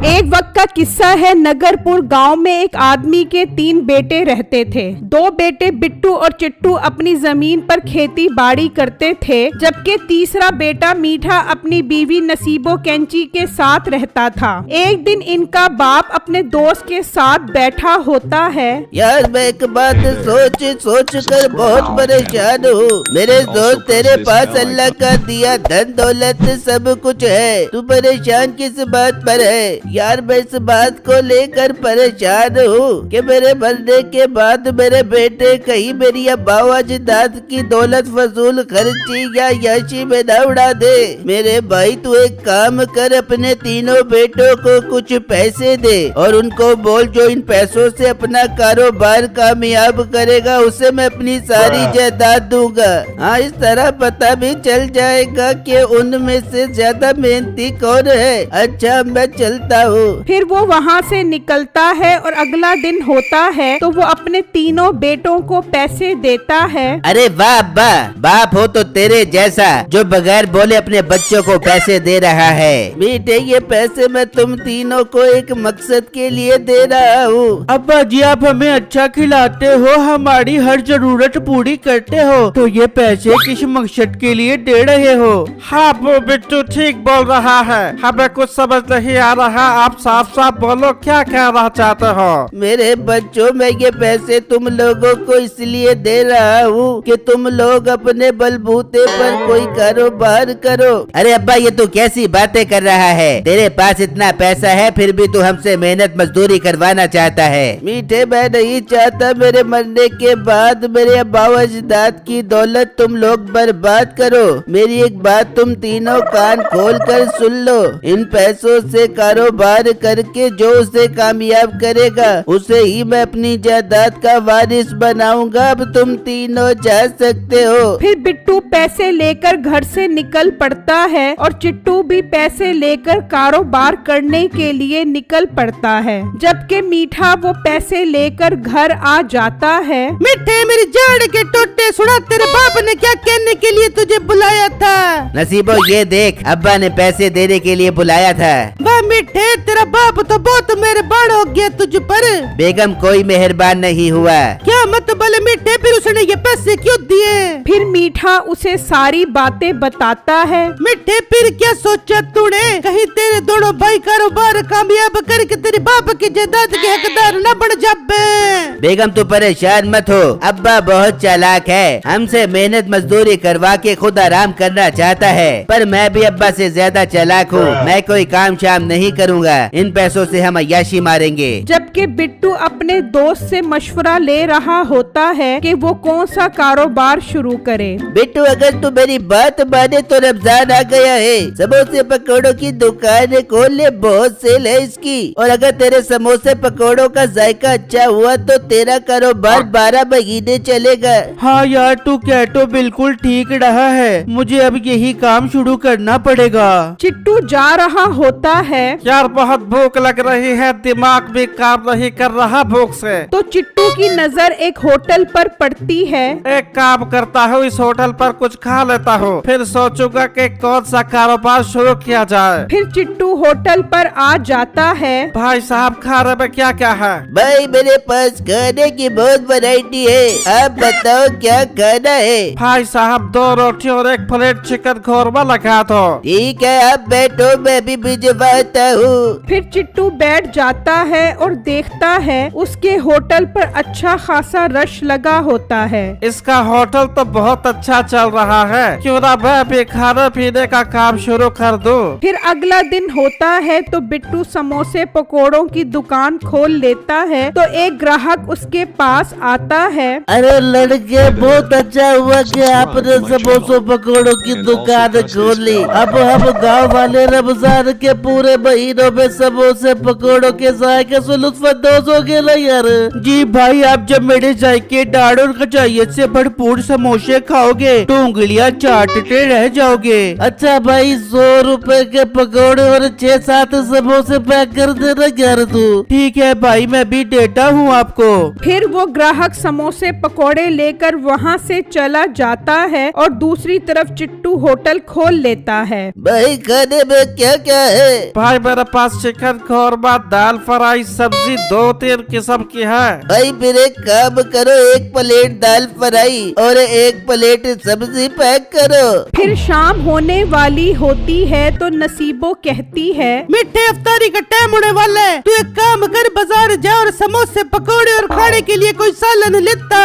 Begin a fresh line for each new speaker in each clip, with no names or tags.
एक वक्त का किस्सा है। नगरपुर गांव में एक आदमी के 3 बेटे रहते थे। 2 बेटे बिट्टू और चिट्टू अपनी जमीन पर खेती बाड़ी करते थे, जबकि तीसरा बेटा मीठा अपनी बीवी नसीबो कैंची के साथ रहता था। एक दिन इनका बाप अपने दोस्त के साथ बैठा होता है।
यार मैं एक बात सोच कर बहुत परेशान हूँ। मेरे दोस्त तेरे पास अल्लाह का दिया धन दौलत सब कुछ है, तू परेशान किस बात पर है? यार मैं इस बात को लेकर परेशान हूँ कि मेरे मरने के बाद मेरे बेटे कहीं मेरी अब्बा अजदाद की दौलत फजूल खर्ची या याशी में न उड़ा दे। मेरे भाई तू एक काम कर, अपने तीनों बेटों को कुछ पैसे दे और उनको बोल जो इन पैसों से अपना कारोबार कामयाब करेगा उसे मैं अपनी सारी जायदाद दूंगा। हाँ, इस तरह पता भी चल जाएगा कि उनमें से ज्यादा मेहनती कौन है। अच्छा मैं चलता हूँ।
फिर वो वहाँ से निकलता है और अगला दिन होता है तो वो अपने तीनों बेटों को पैसे देता है।
अरे वाह अब्बा, बाप हो तो तेरे जैसा जो बगैर बोले अपने बच्चों को पैसे दे रहा है। बेटे ये पैसे मैं तुम तीनों को एक मकसद के लिए दे रहा हूँ।
अब्बा जी आप हमें अच्छा खिलाते हो, हमारी हर जरूरत पूरी करते हो, तो ये पैसे किस मकसद के लिए दे रहे हो? हाँ वो बिट्टू ठीक बोल रहा है, हमें कुछ समझ नहीं आ रहा। आप साफ साफ बोलो क्या कहना चाहते हो?
मेरे बच्चों मैं ये पैसे तुम लोगों को इसलिए दे रहा हूँ कि तुम लोग अपने बलबूते पर कोई कारोबार करो। अरे अब्बा ये तू कैसी बातें कर रहा है? तेरे पास इतना पैसा है फिर भी तू हमसे मेहनत मजदूरी करवाना चाहता है। मीठे मैं नहीं चाहता मेरे मरने के बाद मेरे अब्बा अजदाद की दौलत तुम लोग बर्बाद करो। मेरी एक बात तुम तीनों कान खोल कर सुन लो। इन पैसों से कारोबार करके जो उसे कामयाब करेगा उसे ही मैं अपनी जायदाद का वारिस बनाऊंगा। अब तुम तीनों जा सकते हो।
फिर बिट्टू पैसे लेकर घर से निकल पड़ता है और चिट्टू भी पैसे लेकर कारोबार करने के लिए निकल पड़ता है, जबकि मीठा वो पैसे लेकर घर आ जाता है।
मिठे मेरी जाड़ के टोटे सुना, तेरे बाप ने क्या कहने के लिए तुझे बुलाया था?
नसीबो ये देख, अब्बा ने पैसे देने के लिए बुलाया था।
वाह मिठे तेरा बाप तो बहुत मेहरबान हो गया तुझ पर।
बेगम कोई मेहरबान नहीं हुआ।
क्या मतलब मिठे, फिर उसने ये पैसे क्यों दिए?
फिर मीठा उसे सारी बातें बताता है।
मिठे फिर क्या सोचा तूने? कहीं तेरे दोनों भाई कारोबार कामयाब करके तेरे बाप की जायदाद के हकदार न बन जाबे।
बेगम तू परेशान मत हो, अब्बा बहुत चालाक है, हमसे मेहनत मजदूरी करवा के खुद आराम करना चाहता है, पर मैं भी अब्बा से ज्यादा चालाक हूँ। मैं कोई काम शाम नहीं करूँगा, इन पैसों से हम अय्याशी मारेंगे।
जबकि बिट्टू अपने दोस्त से मशवरा ले रहा होता है कि वो कौन सा कारोबार शुरू करे।
बिट्टू अगर तू मेरी बात माने तो रमजान आ गया है, समोसे पकौड़ों की दुकान खोल ले, बहुत सेल है इसकी। और अगर तेरे समोसे पकौड़ों का जायका अच्छा हुआ तो तेरा कारोबार 12 महीने चलेगा।
हाँ यार तू कह तो बिल्कुल ठीक रहा है, मुझे अब यही काम शुरू करना पड़ेगा।
चिट्टू जा रहा होता है।
यार बहुत भूख लग रही है, दिमाग भी काम नहीं कर रहा भूख से।
तो चिट्टू की नजर एक होटल पर पड़ती है।
एक काम करता हूँ, इस होटल पर कुछ खा लेता हूँ, फिर सोचूंगा कि कौन सा कारोबार शुरू किया जाए।
फिर चिट्टू होटल पर आ जाता है।
भाई साहब खाने में क्या क्या है?
भाई मेरे पास खाने की बहुत वैरायटी है, आप बताओ क्या खाना है?
भाई साहब 2 रोटी और 1 प्लेट चिकन कौरमा लगा दो।
ठीक है आप बैठो, मैं भी भिजवाता हूँ।
फिर चिट्टू बैठ जाता है और देखता है उसके होटल पर अच्छा खासा रश लगा होता है।
इसका होटल तो बहुत अच्छा चल रहा है, क्यों ना मैं भी खाने पीने का काम शुरू कर दूं।
फिर अगला दिन होता है तो बिट्टू समोसे पकोड़ों की दुकान खोल लेता है तो एक ग्राहक उसके पास आता है।
अरे लड़के बहुत अच्छा हुआ कि आपने समोसों पकौड़ों की दुकान खोली। अब हम गांव वाले रमजान के पूरे महीनों में समोसे पकौड़ों के जायके से लुत्फानंदोज हो गए ना यार।
जी भाई आप जब मेरे जायके दाढ़ और कचायत से भरपूर समोसे खाओगे तो उंगलियां चाटते रह जाओगे।
अच्छा भाई 100 रुपए के पकौड़े और 6-7 समोसे पैक कर देना यार तू।
ठीक है भाई मैं भी देता हूँ आपको।
फिर वो ग्राहक समोसे पकोड़े लेकर वहाँ से चला जाता है और दूसरी तरफ चिट्टू होटल खोल लेता है।
भाई खाने में क्या क्या है?
भाई मेरे पास चिकन कौरमा, दाल फ्राई, सब्जी 2-3 किस्म की है।
भाई फिर एक काम करो, एक प्लेट दाल फ्राई और एक प्लेट सब्जी पैक करो।
फिर शाम होने वाली होती है तो नसीबो कहती है,
मिठे अफ्तारी का टाइम होने वाला है, तू एक काम कर, बाजार जा और समोसे पकौड़े और खाने के लिए कोई सालन लेता।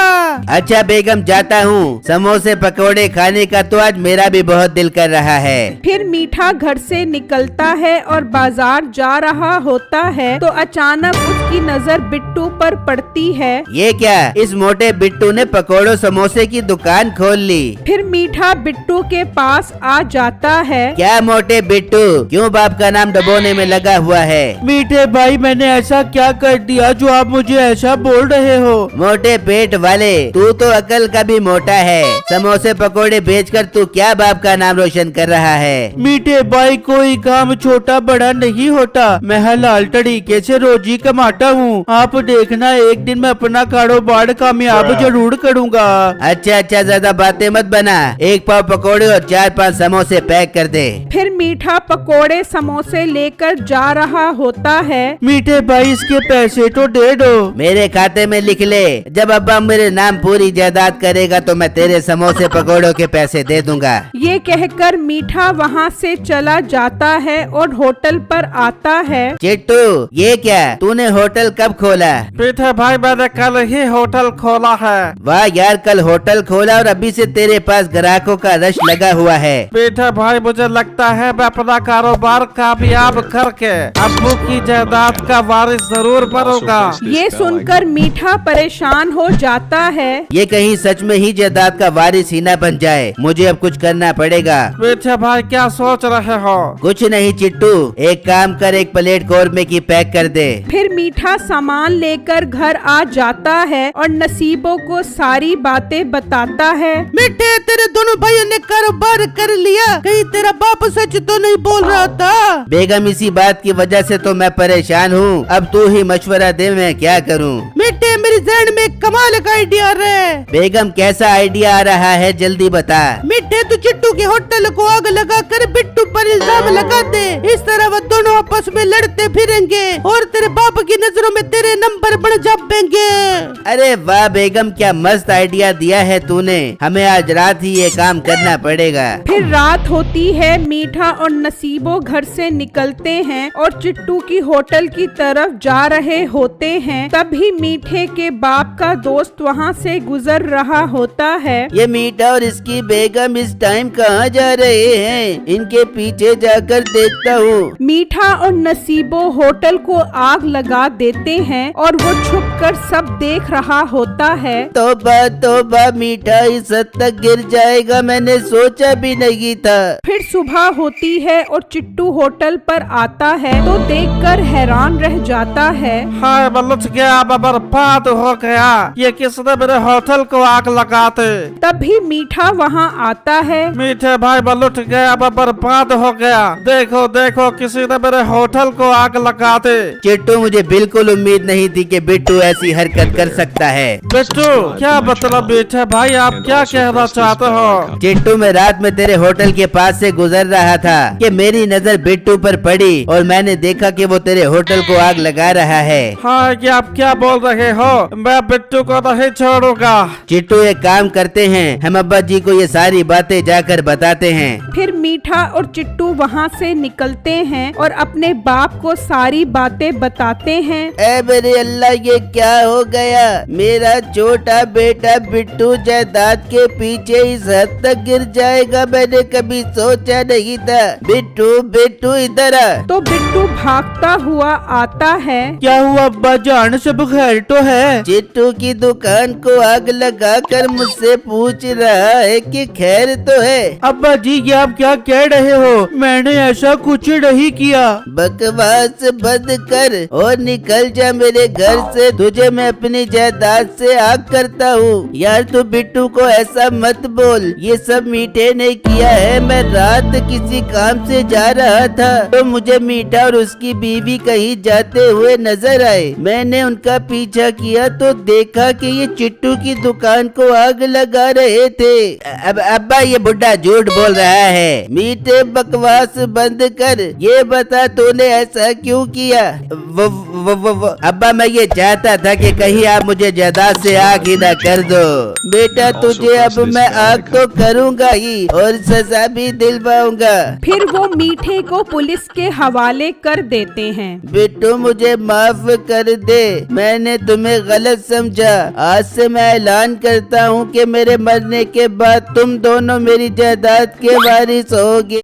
अच्छा बेगम, जाता हूँ। समोसे पकौड़े खाने का तो आज मेरा भी बहुत दिल कर रहा है।
फिर मीठा घर से निकलता है और बाजार जा रहा होता है तो अचानक उसकी नजर बिट्टू पर पड़ती है।
ये क्या, इस मोटे बिट्टू ने पकौड़ों समोसे की दुकान खोल ली।
फिर मीठा बिट्टू के पास आ जाता है।
क्या मोटे बिट्टू, क्यों बाप का नाम डबोने में लगा हुआ है?
मीठे भाई, मैंने ऐसा क्या कर दिया जो आप मुझे ऐसा बोल रहे हो?
मोटे पेट वाले, तू तो अकल का भी मोटा है। समोसे पकौड़े बेचकर तू क्या बाप का नाम रोशन कर रहा है?
मीठे भाई, कोई काम छोटा बड़ा नहीं होता, मैं हलाल तरीके से रोजी कमाता हूँ। आप देखना, एक दिन मैं अपना कारोबार कामयाब जरूर करूँगा।
अच्छा अच्छा, ज्यादा बातें मत बना। 1 पाव पकौड़े और 4-5 समोसे पैक कर दे।
फिर मीठा पकोड़े समोसे लेकर जा रहा होता है।
मीठे भाई, इसके पैसे तो दे दो।
मेरे खाते में लिख ले, जब अब्बा मेरे नाम पूरी जायदाद करेगा तो मैं तेरे समोसे पकौड़ों के पैसे दे दूंगा।
ये कहकर मीठा वहाँ से चला जाता है और होटल पर आता है।
चिट्टू, ये क्या, तूने होटल कब खोला?
मीठे भाई, मैंने कल ही होटल खोला है।
वाह यार, कल होटल खोला और अभी से तेरे पास ग्राहकों का रश लगा हुआ है।
मीठे भाई, मुझे लगता है मैं अपना कारोबार कामयाब करके अब्बू की जायदाद का वारिस जरूर बनूंगा।
ये सुनकर मीठा परेशान हो जाता है।
ये कहीं सच में ही जायदाद का वारिस ही न बन जाए। मुझे अब कुछ करना पड़ेगा।
मीठे भाई, क्या सोच रहे हो?
कुछ नहीं चिट्टू, एक काम कर, 1 प्लेट कौरमे की पैक कर दे।
फिर मीठा सामान लेकर घर आ जाता है और नसीबों को सारी बातें बताता है।
मिठे, तेरे दोनों भाइयों ने कारोबार कर लिया, कहीं तेरा बाप सच तो नहीं बोल रहा था?
बेगम, इसी बात की वजह से तो मैं परेशान हूँ। अब तू ही मशवरा दे, मैं क्या करूँ?
मिठे, मेरी जहन में एक कमाल का आइडिया आ रहा है।
बेगम, कैसा आइडिया आ रहा है, जल्दी बता।
मिठे, तू चिट्टू के होटल को आग लगा कर बिट्टू पर इल्जाम लगा दे। इस तरह वो दोनों आपस में लड़ते फिरेंगे और तेरे बाप की नजरों में तेरे नंबर बढ़ जाएंगे।
अरे वाह बेगम, क्या मस्त आइडिया दिया है तूने। हमें आज रात ही ये काम करना पड़ेगा।
फिर रात होती है। मीठा और नसीबो घर से निकलते हैं और चिट्टू की होटल की तरफ जा रहे होते हैं। तभी मीठे के बाप का दोस्त वहाँ से गुजर रहा होता है।
ये मीठा और इसकी बेगम इस टाइम कहाँ जा रहे हैं? इनके पीछे जाकर देखता हूँ।
मीठा और नसीबो होटल को आग लगा देते हैं और वो छुपकर सब देख रहा होता है।
तौबा, मीठा इस हद तक गिर जाएगा, मैंने सोचा भी नहीं था।
फिर सुबह होती है और चिट्टू होटल पर आता है तो देखकर हैरान रह जाता है।
हाय, बलुच गया, बर्बाद हो गया। ये किसने मेरे होटल को आग लगाते?
तभी मीठा वहाँ आता है।
मीठे भाई, बलुट गया, बर्बाद हो गया। देखो देखो, किसी ने मेरे होटल को आग लगाते।
चिट्टू, मुझे बिल्कुल उम्मीद नहीं थी कि बिट्टू ऐसी हरकत कर सकता है।
बिट्टू, क्या मतलब मीठे भाई, आप क्या कहना चाहते हो?
चिट्टू, मैं रात में तेरे होटल के पास से गुजर रहा था कि मेरी नजर बिट्टू पर पड़ी और मैंने देखा कि वो तेरे होटल को आग लगा रहा है।
हाँ, ये आप क्या बोल रहे हो? मैं बिट्टू को नहीं छोड़ूंगा।
चिट्टू, एक काम करते हैं, हम अब्बा जी को ये सारी बातें जाकर बताते हैं।
फिर मीठा और चिट्टू वहाँ से निकलते हैं और अपने बाप को सारी बातें बताते हैं।
ऐ मेरे अल्लाह, ये क्या हो गया? मेरा छोटा बेटा बिट्टू जायदाद के पीछे इस हद तक गिर जाएगा, मैंने कभी सोचा नहीं था। बिट्टू इधर आ।
तो बिट्टू भागता हुआ आता है।
क्या हुआ अब्बा जान, सब खैर तो है?
चिट्टू की दुकान को आग लगाकर मुझसे पूछ रहा है कि खैर तो है।
अब्बा जी, ये आप क्या कह रहे हो? मैंने ऐसा कुछ नहीं किया।
बकवास बंद कर और निकल जा मेरे घर से, तुझे मैं अपनी जायदाद से आग करता हूँ। यार तू बिट्टू को ऐसा मत बोल, ये सब मीठे ने किया है। मैं रात किसी काम से जा रहा था तो मुझे मीठा और उसकी बीवी कहीं जाते हुए नजर आए। मैंने उनका पीछा किया तो देखा कि ये चिट्टू की दुकान को आग लगा रहे थे। अब अब्बा, ये बुढ़ा झूठ बोल रहा है। मीठे, बकवास बंद कर। ये बता तूने ऐसा क्यों किया? वो अब्बा मैं ये चाहता था कि कहीं आप मुझे जायदाद से आग ही ना कर दो। बेटा तुझे अब मैं आग तो करूँगा ही और सजा भी दिलवाऊंगा।
फिर वो मीठे को पुलिस के हवाले कर देते हैं।
बिट्टू मुझे माफ कर दे, मैंने तुम्हें गलत समझा। आज से मैं ऐलान करता हूँ कि मेरे मरने के बाद तुम दोनों मेरी जायदाद के वारिस होगे।